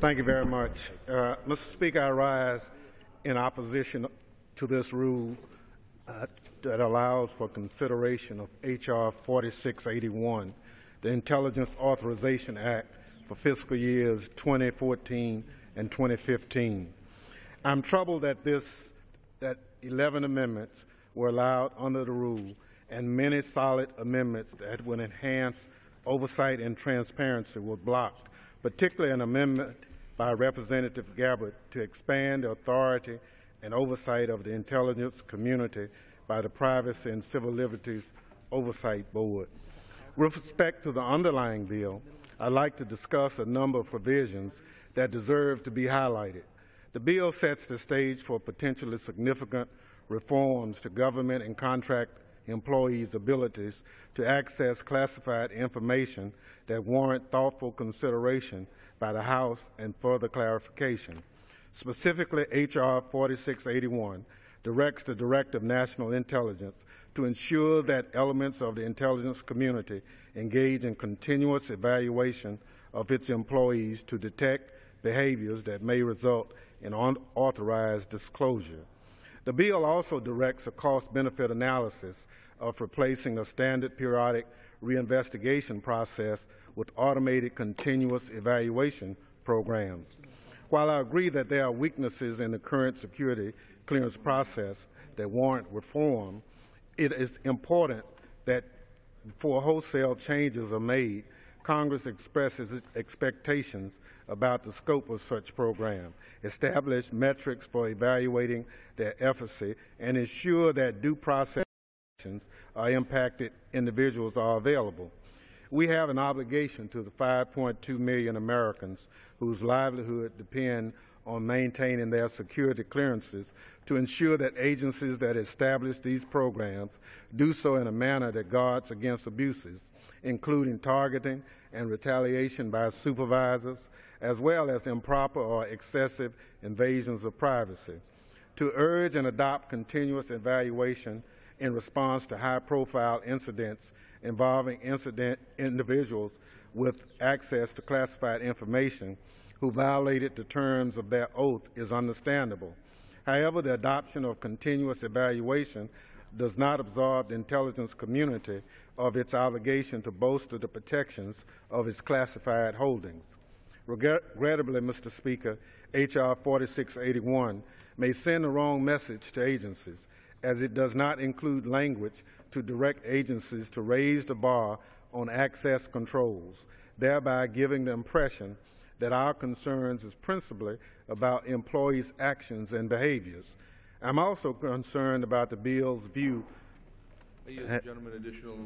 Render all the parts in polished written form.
Thank you very much. Mr. Speaker, I rise in opposition to this rule that allows for consideration of H.R. 4681, the Intelligence Authorization Act for fiscal years 2014 and 2015. I'm troubled that 11 amendments were allowed under the rule and many solid amendments that would enhance oversight and transparency were blocked, particularly an amendment by Representative Gabbard to expand the authority and oversight of the intelligence community by the Privacy and Civil Liberties Oversight Board. With respect to the underlying bill, I'd like to discuss a number of provisions that deserve to be highlighted. The bill sets the stage for potentially significant reforms to government and contract employees' abilities to access classified information that warrant thoughtful consideration by the House and further clarification. Specifically, H.R. 4681 directs the Director of National Intelligence to ensure that elements of the intelligence community engage in continuous evaluation of its employees to detect behaviors that may result in unauthorized disclosure. The bill also directs a cost-benefit analysis of replacing a standard periodic reinvestigation process with automated continuous evaluation programs. While I agree that there are weaknesses in the current security clearance process that warrant reform, it is important that before wholesale changes are made, Congress expresses its expectations about the scope of such program, establish metrics for evaluating their efficacy, and ensure that due process impacted individuals are available. We have an obligation to the 5.2 million Americans whose livelihood depend on maintaining their security clearances to ensure that agencies that establish these programs do so in a manner that guards against abuses, including targeting and retaliation by supervisors, as well as improper or excessive invasions of privacy. To urge and adopt continuous evaluation in response to high-profile incidents involving individuals with access to classified information who violated the terms of their oath is understandable. However, the adoption of continuous evaluation does not absolve the intelligence community of its obligation to bolster the protections of its classified holdings. Regrettably, Mr. Speaker, H.R. 4681 may send the wrong message to agencies, as it does not include language to direct agencies to raise the bar on access controls, thereby giving the impression that our concerns is principally about employees' actions and behaviors. I'm also concerned about the bill's view. Yes, gentleman, additional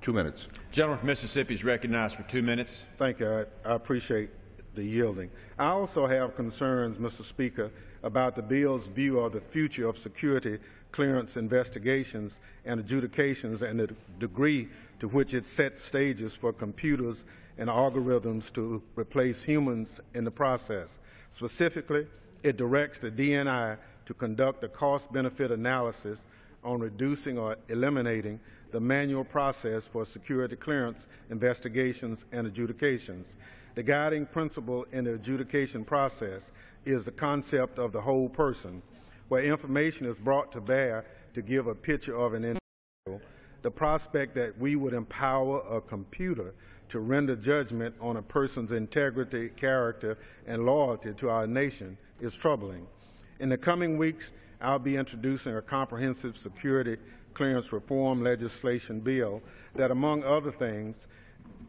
2 minutes. Gentleman from Mississippi is recognized for 2 minutes. Thank you. I appreciate the yielding. I also have concerns, Mr. Speaker, about the bill's view of the future of security clearance investigations and adjudications and the degree to which it sets stages for computers and algorithms to replace humans in the process. Specifically, it directs the DNI to conduct a cost-benefit analysis on reducing or eliminating the manual process for security clearance investigations and adjudications. The guiding principle in the adjudication process is the concept of the whole person, where information is brought to bear to give a picture of an individual. The prospect that we would empower a computer to render judgment on a person's integrity, character, and loyalty to our nation is troubling. In the coming weeks, I'll be introducing a comprehensive security clearance reform legislation bill that, among other things,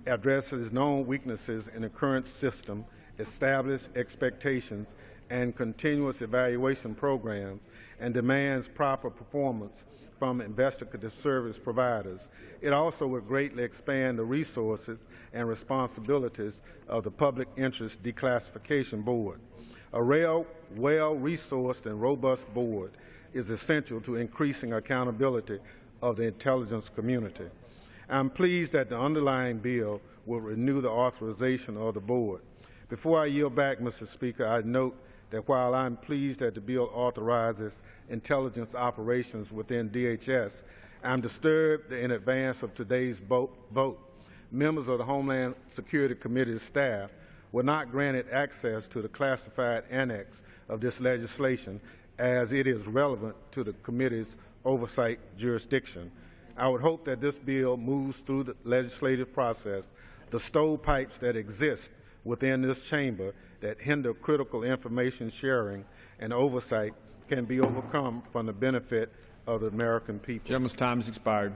addresses known weaknesses in the current system, establishes expectations and continuous evaluation programs, and demands proper performance from investigative service providers. It also would greatly expand the resources and responsibilities of the Public Interest Declassification Board. A well-resourced and robust board is essential to increasing accountability of the intelligence community. I'm pleased that the underlying bill will renew the authorization of the board. Before I yield back, Mr. Speaker, I note that while I'm pleased that the bill authorizes intelligence operations within DHS, I'm disturbed in advance of today's vote. Members of the Homeland Security Committee staff were not granted access to the classified annex of this legislation as it is relevant to the committee's oversight jurisdiction. I would hope that this bill moves through the legislative process. The stovepipes that exist within this chamber that hinder critical information sharing and oversight can be overcome for the benefit of the American people. Gentleman's time has expired.